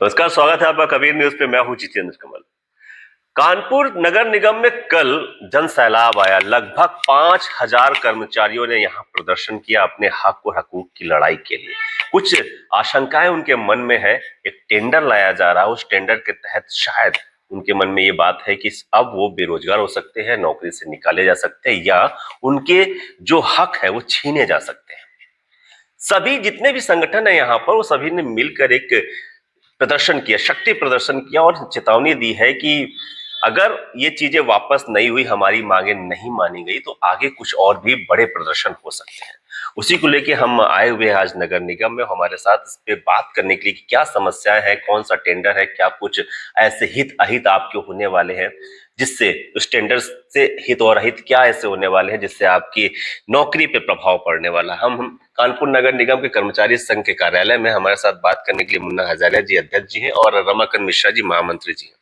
नमस्कार, स्वागत है आपका कबीर न्यूज पे। मैं हूं जितेंद्र कमल। कानपुर नगर निगम में कल जन सैलाब आया। लगभग 5,000 कर्मचारियों ने यहां प्रदर्शन किया अपने हक और हकूक की लड़ाई के लिए। कुछ आशंकाएं उनके मन में है। एक टेंडर लाया जा रहा है, उस टेंडर के तहत शायद उनके मन में ये बात है कि अब वो बेरोजगार हो सकते हैं, नौकरी से निकाले जा सकते हैं या उनके जो हक है वो छीने जा सकते हैं। सभी जितने भी संगठन है यहाँ पर, वो सभी ने मिलकर एक प्रदर्शन किया, शक्ति प्रदर्शन किया और चेतावनी दी है कि अगर ये चीजें वापस नहीं हुई, हमारी मांगे नहीं मानी गई, तो आगे कुछ और भी बड़े प्रदर्शन हो सकते हैं। उसी को लेके हम आए हुए हैं आज नगर निगम में। हमारे साथ इस पे बात करने के लिए कि क्या समस्याएं हैं, कौन सा टेंडर है, क्या कुछ ऐसे हित अहित आपके होने वाले हैं जिससे उस टेंडर से हित और अहित क्या ऐसे होने वाले हैं जिससे आपकी नौकरी पे प्रभाव पड़ने वाला। हम कानपुर नगर निगम के कर्मचारी संघ के कार्यालय में हमारे साथ बात करने के लिए मुन्ना हजारिया जी अध्यक्ष जी हैं और रमाकांत मिश्रा जी महामंत्री जी हैं।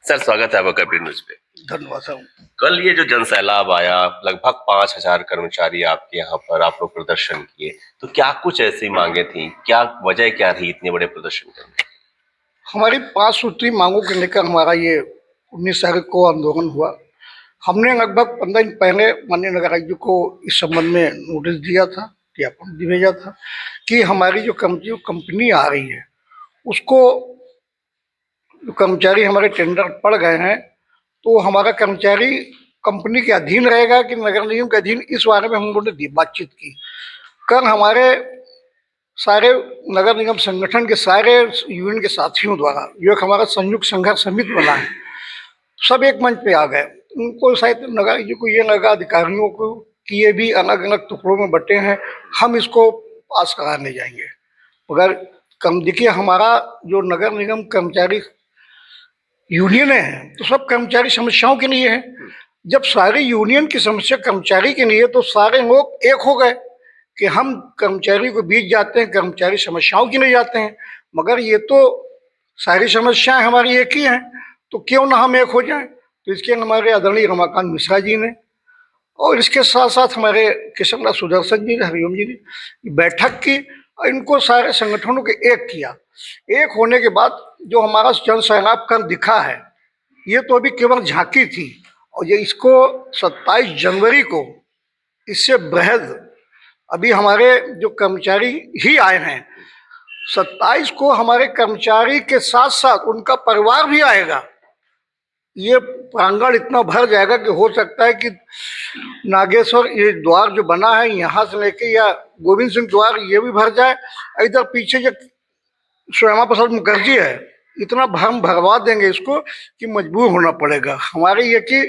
सर, स्वागत है आपका कबीर न्यूज पे। धन्यवाद साहब। कल ये जो जन सैलाब आया, लगभग 5,000 कर्मचारी आपके यहाँ पर आप लोग प्रदर्शन किए, तो क्या कुछ ऐसी मांगे थी, क्या वजह क्या रही इतने बड़े प्रदर्शन करने की? हमारी 5 सूत्री मांगों को लेकर हमारा ये 19 तारीख को आंदोलन हुआ। हमने लगभग 15 दिन पहले माननीय नगर आयुक्त को इस संबंध में नोटिस दिया था, ज्ञापन भेजा था कि हमारी जो कंपनी आ रही है उसको कर्मचारी हमारे टेंडर पड़ गए हैं, तो हमारा कर्मचारी कंपनी के अधीन रहेगा कि नगर निगम के अधीन, इस बारे में हम लोगों ने बातचीत की। कल हमारे सारे नगर निगम संगठन के सारे यूनियन के साथियों द्वारा जो एक हमारा संयुक्त संघर्ष समिति बना है, सब एक मंच पे आ गए। उनको शायद नगर को ये लगा अधिकारियों को कि ये भी अलग अलग टुकड़ों में बटे हैं, हम इसको पास कराने जाएंगे। मगर कम देखिए, हमारा जो नगर निगम कर्मचारी यूनियन है तो सब कर्मचारी समस्याओं के लिए है। जब सारी यूनियन की समस्या कर्मचारी के लिए, तो सारे लोग एक हो गए कि हम कर्मचारी को बीच जाते हैं, कर्मचारी समस्याओं के लिए जाते हैं। मगर ये तो सारी समस्याएं हमारी एक ही हैं, तो क्यों ना हम एक हो जाएं। तो इसके हमारे आदरणीय रमाकांत मिश्रा जी ने और इसके साथ साथ हमारे किशन सुदर्शन जी ने, हरिओम जी ने बैठक की और इनको सारे संगठनों के एक किया। एक होने के बाद जो हमारा जन सैलाब कर दिखा है, ये तो अभी केवल झांकी थी और ये इसको 27 जनवरी को इससे बृहद अभी हमारे जो कर्मचारी ही आए हैं, 27 को हमारे कर्मचारी के साथ साथ उनका परिवार भी आएगा। ये प्रांगण इतना भर जाएगा कि हो सकता है कि नागेश्वर ये द्वार जो बना है यहाँ से लेके या गोविंद सिंह द्वार ये भी भर जाए। इधर पीछे जो श्यामा प्रसाद मुखर्जी है, इतना हम भरवा देंगे इसको कि मजबूर होना पड़ेगा। हमारे ये कि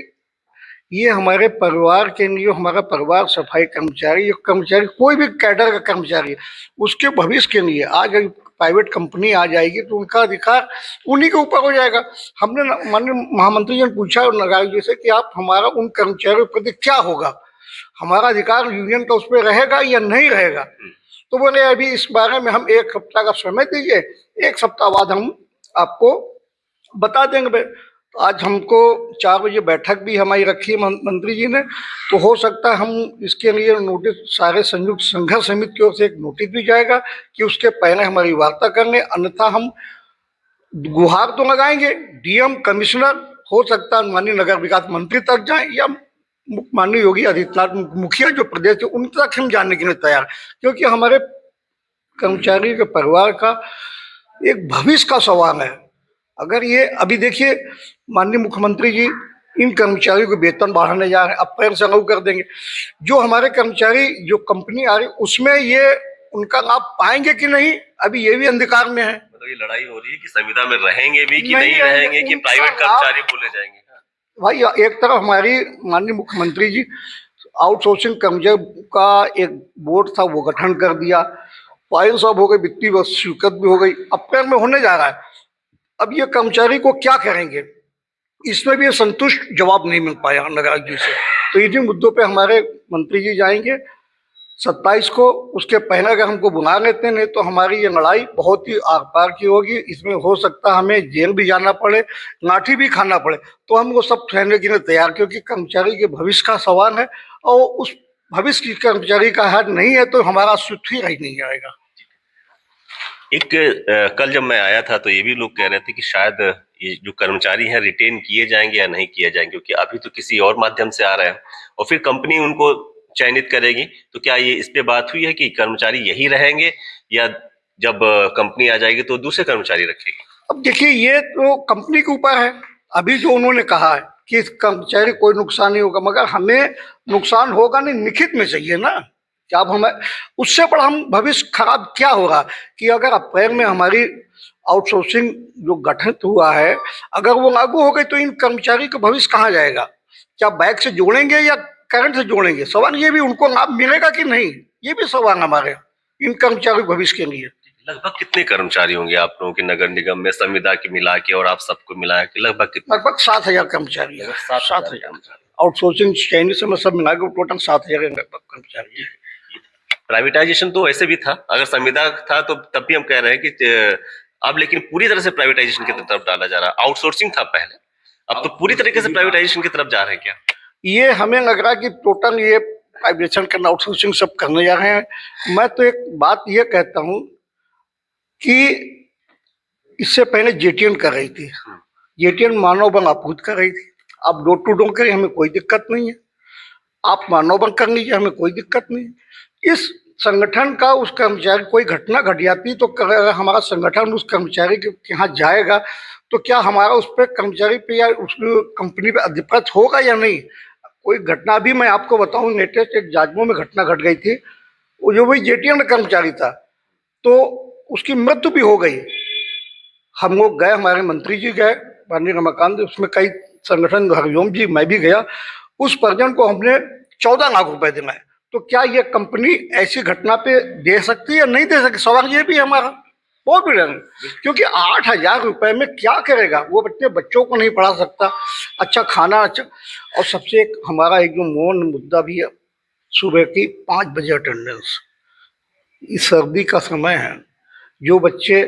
ये हमारे परिवार के लिए, हमारा परिवार सफाई कर्मचारी कोई भी कैडर का कर्मचारी है, उसके भविष्य के लिए आज प्राइवेट कंपनी आ जाएगी तो उनका अधिकार उन्हीं के ऊपर हो जाएगा। हमने माननीय महामंत्री जी ने पूछा नगाई जी से कि आप हमारा उन कर्मचारियों के प्रति क्या होगा, हमारा अधिकार यूनियन का उस पर रहेगा या नहीं रहेगा। तो बोले अभी इस बारे में हम 1 हफ्ता का समय दीजिए, 1 सप्ताह बाद हम आपको बता देंगे। तो आज हमको 4 बजे बैठक भी हमारी रखी है मंत्री जी ने, तो हो सकता है हम इसके लिए नोटिस सारे संयुक्त संघर्ष समिति की ओर से एक नोटिस भी जाएगा कि उसके पहले हमारी वार्ता करने, अन्यथा हम गुहार तो लगाएंगे डीएम, कमिश्नर, हो सकता है माननीय नगर विकास मंत्री तक जाए या माननीय योगी आदित्यनाथ मुखिया जो प्रदेश है उन तक हम जाने के लिए तैयार, क्योंकि हमारे कर्मचारी के परिवार का एक भविष्य का सवाल है। अगर ये अभी देखिए माननीय मुख्यमंत्री जी इन कर्मचारियों को वेतन बढ़ाने जा रहे हैं, अप्रैल से लागू कर देंगे। जो हमारे कर्मचारी जो कंपनी आ रही उसमें ये उनका लाभ पाएंगे कि नहीं, अभी ये भी अंधकार में है। मतलब ये लड़ाई हो रही है कि संविदा में रहेंगे भी कि नहीं रहेंगे, कि प्राइवेट कर्मचारी बोले जाएंगे। भाई एक तरफ हमारी माननीय मुख्यमंत्री जी आउटसोर्सिंग कर्मचारी का एक बोर्ड था वो गठन कर दिया, फाइल सब हो गई, वित्तीय स्वीकृत भी हो गई, अप्रैल में होने जा रहा है। अब ये कर्मचारी को क्या करेंगे, इसमें भी संतुष्ट जवाब नहीं मिल पाया नगर जी से। तो इन्हीं मुद्दों पे हमारे मंत्री जी जाएंगे 27 को, उसके पहले अगर हमको बुला लेते हैं, नहीं तो हमारी ये लड़ाई बहुत ही आर पार की होगी। इसमें हो सकता है हमें जेल भी जाना पड़े, लाठी भी खाना पड़े, तो हम वो सब सहने के लिए तैयार, क्योंकि कर्मचारी के भविष्य का सवाल है और उस भविष्य की कर्मचारी का हक नहीं है तो हमारा अस्तित्व ही नहीं आएगा। कल जब मैं आया था तो ये भी लोग कह रहे थे कि शायद ये जो कर्मचारी हैं रिटेन किए जाएंगे या नहीं किए जाएंगे, क्योंकि अभी तो किसी और माध्यम से आ रहे हैं और फिर कंपनी उनको चयनित करेगी। तो क्या ये इस पे बात हुई है कि कर्मचारी यही रहेंगे या जब कंपनी आ जाएगी तो दूसरे कर्मचारी रखेगी? अब देखिए, ये तो कंपनी के ऊपर है। अभी जो उन्होंने कहा है कि इस कर्मचारी कोई नुकसान नहीं होगा, मगर हमें नुकसान होगा नहीं, लिखित में चाहिए ना। क्या अब हमें उससे बड़ा हम भविष्य खराब क्या होगा कि अगर अप्रैल में हमारी आउटसोर्सिंग जो गठित हुआ है, अगर वो लागू हो गई तो इन कर्मचारी का भविष्य कहाँ जाएगा? क्या बैंक से जोड़ेंगे या करंट से जोड़ेंगे? सवाल ये भी, उनको लाभ मिलेगा कि नहीं, ये भी सवाल हमारे इन कर्मचारी भविष्य के लिए। लगभग कितने कर्मचारी होंगे आप लोगों के नगर निगम में, संविदा की मिला के और आप सबको मिला के लगभग कितने? लगभग 7,000 कर्मचारी है। 7,000 आउटसोर्सिंग चैनी से सब मिला के टोटल 7,000 लगभग कर्मचारी है। प्राइवेटाइजेशन तो ऐसे भी था, अगर संविदा था तो तब भी हम कह रहे हैं कि अब लेकिन पूरी तरह से प्राइवेटाइजेशन की तरफ डाला जा रहा है। आउटसोर्सिंग था पहले, अब तो पूरी तरीके से प्राइवेटाइजेशन की तरफ जा रहे हैं क्या? ये हमें लग रहा है कि टोटल ये प्राइवेटाइजेशन करना, आउटसोर्सिंग सब करने जा रहे हैं। मैं तो एक बात ये कहता हूँ कि इससे पहले जेटीएन कर रही थी, जेटीएन मानव बल आपूर्ति कर रही थी। आप डोर टू डोर करें, हमें कोई दिक्कत नहीं है। आप मानव बल कर लीजिए, हमें कोई दिक्कत नहीं है। इस संगठन का उस कर्मचारी कोई घटना घट जाती तो अगर हमारा संगठन उस कर्मचारी के यहाँ जाएगा तो क्या हमारा उस पर कर्मचारी पे या उस कंपनी पे अधिपत होगा या नहीं? कोई घटना भी मैं आपको बताऊं, लेटेस्ट एक जाजमऊ में घटना घट गई थी। वो जो भी जेटीएन का कर्मचारी था तो उसकी मृत्यु भी हो गई। हम लोग गए, हमारे मंत्री जी गए, माननीय रमाकांत, उसमें कई संगठन, हरिओम जी, मैं भी गया। उस परिजन को हमने 14 लाख रुपए दिलाए। तो क्या ये कंपनी ऐसी घटना पे दे सकती है या नहीं दे सकती? सवाल ये भी है हमारा, बहुत बड़ा। क्योंकि 8,000 रुपए में क्या करेगा वो? बच्चों को नहीं पढ़ा सकता, अच्छा खाना, अच्छा। और सबसे एक हमारा एक जो मौन मुद्दा भी है, सुबह की 5 बजे अटेंडेंस। इस सर्दी का समय है, जो बच्चे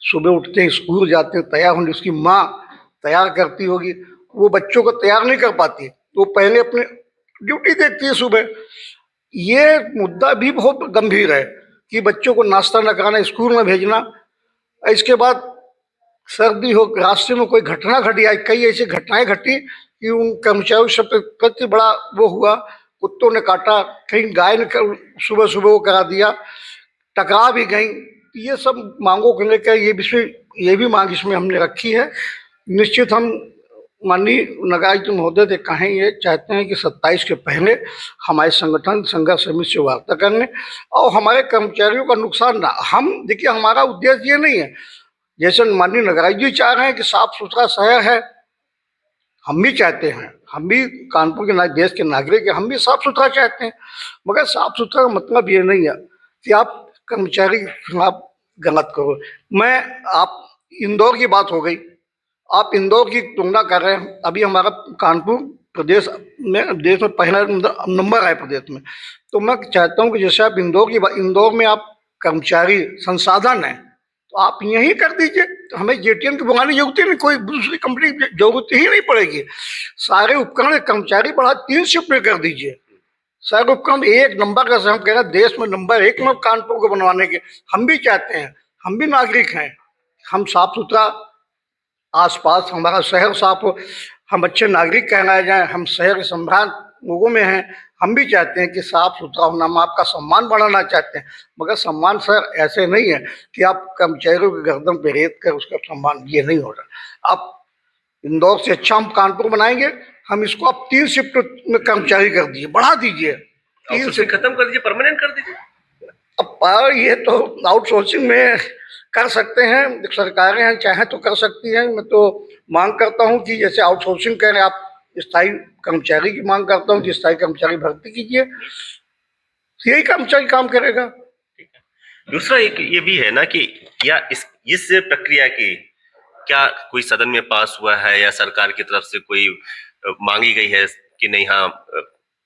सुबह उठते हैं, स्कूल जाते हैं, तैयार होने, उसकी माँ तैयार करती होगी, वो बच्चों को तैयार नहीं कर पाती, तो पहले अपने ड्यूटी देखती है सुबह। ये मुद्दा भी बहुत गंभीर है कि बच्चों को नाश्ता न कराना, स्कूल में भेजना। इसके बाद सर्दी हो, रास्ते में कोई घटना घटी, आई कई ऐसी घटनाएं घटी कि उन कर्मचारियों सब प्रति बड़ा वो हुआ। कुत्तों ने काटा, कहीं गाय ने सुबह सुबह वो करा दिया, टकरा भी गई। ये सब मांगों को लेकर ये भी मांग इसमें हमने रखी है। निश्चित हम माननीय नगरायुक्त महोदय से कहें, ये चाहते हैं कि 27 के पहले हमारे संगठन संघर्ष समिति से वार्ता करने और हमारे कर्मचारियों का नुकसान ना। हम देखिए, हमारा उद्देश्य ये नहीं है, जैसे माननीय नगरायुक्त जी चाह रहे हैं कि साफ सुथरा शहर है, हम भी चाहते हैं, हम भी कानपुर के देश के नागरिक हैं, हम भी साफ सुथरा चाहते हैं। मगर साफ सुथरा का मतलब ये नहीं है कि आप कर्मचारी के खिलाफ गलत करो। आप इंदौर की बात हो गई, आप इंदौर की तुलना कर रहे हैं। अभी हमारा कानपुर प्रदेश में देश में पहला नंबर है प्रदेश में। तो मैं चाहता हूँ कि जैसे आप इंदौर में आप कर्मचारी संसाधन है, तो आप यही कर दीजिए, तो हमें जेटीएन की बुलाने की जरूरत ही नहीं, कोई दूसरी कंपनी की जरूरत ही नहीं पड़ेगी। सारे उपकरण कर्मचारी बढ़ा 3 शिफ्ट में कर दीजिए। सारे उपकरण एक नंबर का, हम कह रहे हैं देश में नंबर 1 में कानपुर को बनवाने के हम भी चाहते हैं। हम भी नागरिक हैं, हम साफ सुथरा आसपास हमारा शहर साफ हो, हम अच्छे नागरिक कहलाए जाएं, हम शहर के सम्राट लोगों में हैं। हम भी चाहते हैं कि साफ सुथरा होना, हम आपका सम्मान बढ़ाना चाहते हैं। मगर सम्मान सर ऐसे नहीं है कि आप कर्मचारियों के गर्दन पे रेत कर उसका सम्मान, ये नहीं हो रहा। आप इंदौर से अच्छा हम कानपुर बनाएंगे, हम इसको आप 3 शिफ्ट में कर्मचारी कर दीजिए, बढ़ा दीजिए, 3 शिफ्ट खत्म कर दीजिए, परमानेंट कर दीजिए। अब ये तो आउटसोर्सिंग में कर सकते हैं, सरकारें हैं चाहे तो कर सकती हैं। मैं तो मांग करता हूं कि जैसे आउटसोर्सिंग करें, आप स्थायी कर्मचारी की मांग करता हूं कि स्थायी कर्मचारी भर्ती कीजिए, यही कर्मचारी काम करेगा। दूसरा एक ये भी है ना कि क्या इस प्रक्रिया की क्या कोई सदन में पास हुआ है या सरकार की तरफ से कोई मांगी गई है कि नहीं? हाँ,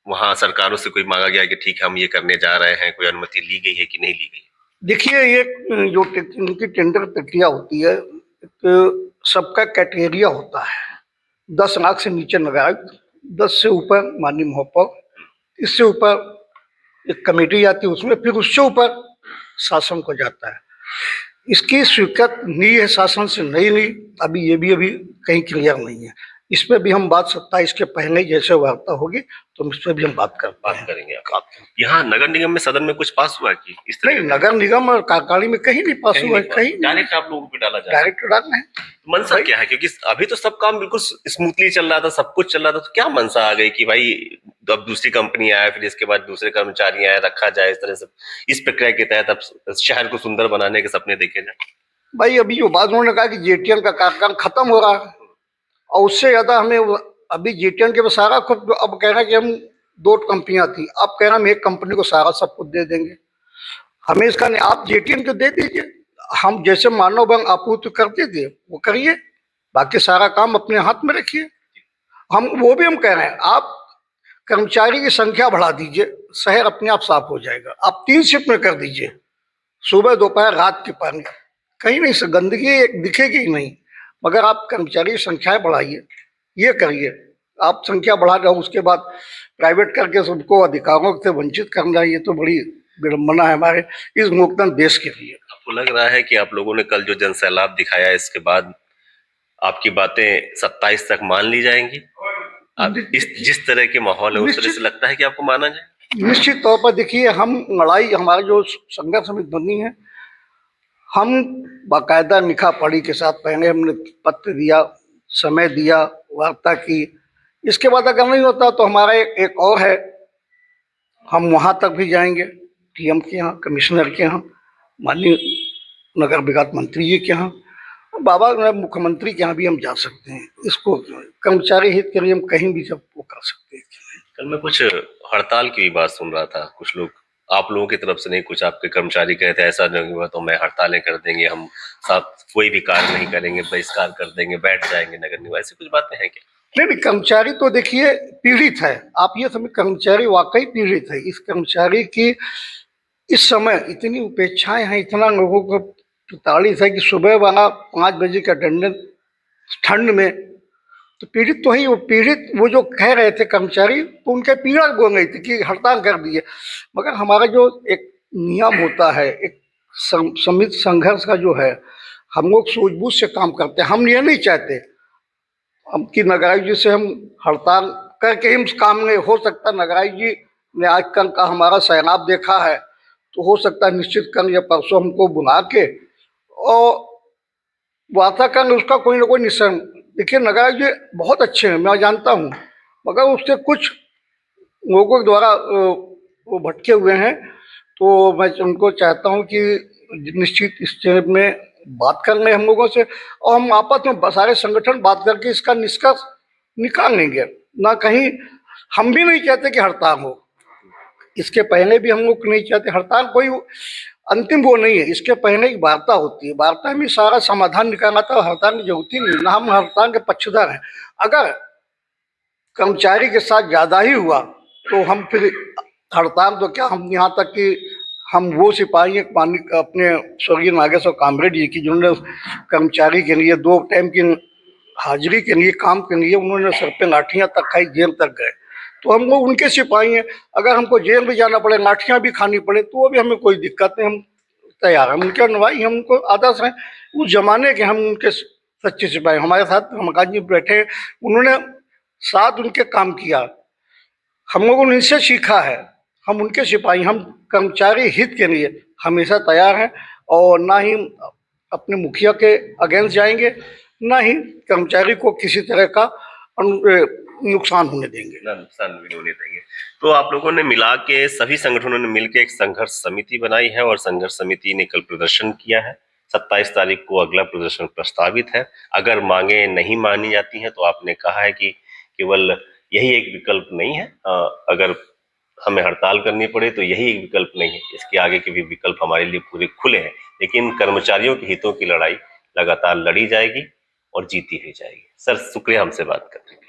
वहां सरकारों से कोई मांगा गया कि ठीक है हम ये करने जा रहे हैं, कोई अनुमति ली गई है कि नहीं ली गई? देखिए, ये जो इनकी टेंडर प्रक्रिया होती है, तो सबका क्राइटेरिया होता है। 10 लाख से नीचे नगरायुक्त, 10 से ऊपर माननीय महापौर, इससे ऊपर एक कमेटी आती है उसमें, फिर उससे ऊपर शासन को जाता है। इसकी स्वीकृत नी है शासन से, नहीं ली, अभी ये भी अभी कहीं क्लियर नहीं है। इस पे भी हम बात 27 के पहले जैसे वार्ता होगी तो इस पे भी हम बात करेंगे आप। यहाँ नगर निगम में सदन में कुछ पास हुआ कि इस तरह नहीं, नगर निगम और कार्यकारिणी में कहीं नहीं पास हुआ है, कहीं डायरेक्ट आप लोगों को डाला जा रहा है, डायरेक्ट डालना है। मनसा क्या है? क्योंकि अभी तो सब काम बिल्कुल स्मूथली चल रहा था, सब कुछ चल रहा था, तो क्या मनसा आ गई कि भाई अब दूसरी कंपनी आए, फिर इसके बाद दूसरे कर्मचारी आए, रखा जाए इस तरह से, इस प्रक्रिया के तहत अब शहर को सुंदर बनाने के सपने देखे जाए? भाई अभी जो बात उन्होंने कहा कि जेटीएन का कार्यकाल खत्म हो रहा है और उससे ज्यादा हमें अभी जेटीएन के सारा खुद अब कह रहा है कि हम 2 कंपनियां थी, अब कह रहा हम एक कंपनी को सारा सब कुछ दे देंगे। हमें इसका नहीं, आप जेटीएन को दे दीजिए, हम जैसे मानव बल आपूर्ति करते थे वो करिए, बाकी सारा काम अपने हाथ में रखिए। हम वो भी हम कह रहे हैं आप कर्मचारी की संख्या बढ़ा दीजिए, शहर अपने आप साफ हो जाएगा। आप 3 शिफ्ट में कर दीजिए, सुबह दोपहर रात के पानी, कहीं नहीं से गंदगी एक दिखेगी ही नहीं, मगर आप कर्मचारी की संख्याएं बढ़ाइए, ये करिए। आप संख्या बढ़ा रहे हो उसके बाद प्राइवेट करके सबको अधिकारों से वंचित करना, ये तो बड़ी विडम्बना है हमारे इस लोकतंत्र देश के लिए। आपको लग रहा है कि आप लोगों ने कल जो जनसैलाब दिखाया, इसके बाद आपकी बातें 27 तक मान ली जाएंगी? आप इस जिस तरह के माहौल है उस तरह से लगता है कि आपको माना जाए? निश्चित तौर पर देखिए, हम लड़ाई हमारी जो संघर्ष समिति बनी है, हम बाकायदा लिखा पढ़ी के साथ पहले हमने पत्र दिया, समय दिया, वार्ता की। इसके बाद अगर नहीं होता तो हमारा एक और है, हम वहाँ तक भी जाएंगे, टीएम के यहाँ, कमिश्नर के यहाँ, माननीय नगर विकास मंत्री जी के यहाँ, बाबा मुख्यमंत्री के यहाँ भी हम जा सकते हैं। इसको कर्मचारी हित के लिए हम कहीं भी सब वो कर सकते हैं। कल मैं कुछ हड़ताल की भी बात सुन रहा था, कुछ लोग आप लोगों की तरफ से नहीं, कुछ आपके कर्मचारी कह रहे थे ऐसा नहीं हुआ तो मैं हड़तालें कर देंगे, हम साथ कोई भी कार्य नहीं करेंगे, बहिष्कार कर देंगे, बैठ जाएंगे नगर निगम, ऐसी कुछ बातें हैं क्या? नहीं, कर्मचारी तो देखिए पीड़ित है, आप ये समझ, कर्मचारी वाकई पीड़ित है। इस कर्मचारी की इस समय इतनी उपेक्षाएं हैं, इतना लोगों को प्रताड़ित है कि सुबह वाला 5 बजे का अटेंडेंस ठंड में, तो पीड़ित तो ही वो पीड़ित, वो जो कह रहे थे कर्मचारी, तो उनके पीड़ा बोल रही थी कि हड़ताल कर दिए। मगर हमारा जो एक नियम होता है, एक समित संघर्ष का जो है, हम लोग सूझबूझ से काम करते हैं। हम ये नहीं चाहते अब कि नगराई जी से हम हड़ताल करके ही काम नहीं हो सकता। नगराई जी ने आज कल का हमारा सैलाब देखा है, तो हो सकता है निश्चित कल या परसों हमको बुला के और वार्ता कर उसका कोई ना कोई निशान। देखिए नगराई जी बहुत अच्छे हैं, मैं जानता हूँ, मगर उससे कुछ लोगों के द्वारा वो भटके हुए हैं, तो मैं उनको चाहता हूँ कि निश्चित इस चीज में बात कर लें हम लोगों से, और हम आपस में सारे संगठन बात करके इसका निष्कर्ष निकाल लेंगे। ना कहीं हम भी नहीं चाहते कि हड़ताल हो, इसके पहले भी हम लोग नहीं चाहते हड़ताल, कोई अंतिम वो नहीं है। इसके पहले एक वार्ता होती है, वार्ता में सारा समाधान निकालना था, हड़ताल की जरूरत ही नहीं। ना हम हड़ताल के पक्षधर हैं, अगर कर्मचारी के साथ ज्यादा ही हुआ तो हम फिर हड़ताल तो क्या, हम यहाँ तक कि हम वो सिपाही अपने स्वर्गीय नागेश्वर कामरेड जी की, जिन्होंने कर्मचारी के लिए 2 टाइम की हाजिरी के लिए, काम के लिए उन्होंने सर पे लाठियाँ तक खाई, जेल तक गए, तो हम लोग उनके सिपाही हैं। अगर हमको जेल भी जाना पड़े, लाठियाँ भी खानी पड़े, तो वो भी हमें कोई दिक्कत नहीं, हम तैयार हैं, उनके अनुयायी, हम उनको आदर्श हैं उस जमाने के, हम उनके सच्चे सिपाही। हमारे साथ रमाकांत जी बैठे, उन्होंने साथ उनके काम किया, हम लोगों ने इनसे सीखा है, हम उनके सिपाही, हम कर्मचारी हित के लिए हमेशा तैयार हैं, और ना ही अपने मुखिया के अगेंस्ट जाएंगे, ना ही कर्मचारी को किसी तरह का नुकसान होने देंगे, नुकसान भी होने देंगे। तो आप लोगों ने मिला के, सभी संगठनों ने मिलकर एक संघर्ष समिति बनाई है और संघर्ष समिति ने कल प्रदर्शन किया है। 27 तारीख को अगला प्रदर्शन प्रस्तावित है। अगर मांगे नहीं मानी जाती हैं तो आपने कहा है कि केवल यही एक विकल्प नहीं है, अगर हमें हड़ताल करनी पड़े तो यही एक विकल्प नहीं है, इसके आगे के भी विकल्प हमारे लिए पूरे खुले हैं। लेकिन कर्मचारियों के हितों की लड़ाई लगातार लड़ी जाएगी और जीती ही जाएगी। सर शुक्रिया हमसे बात करने के लिए।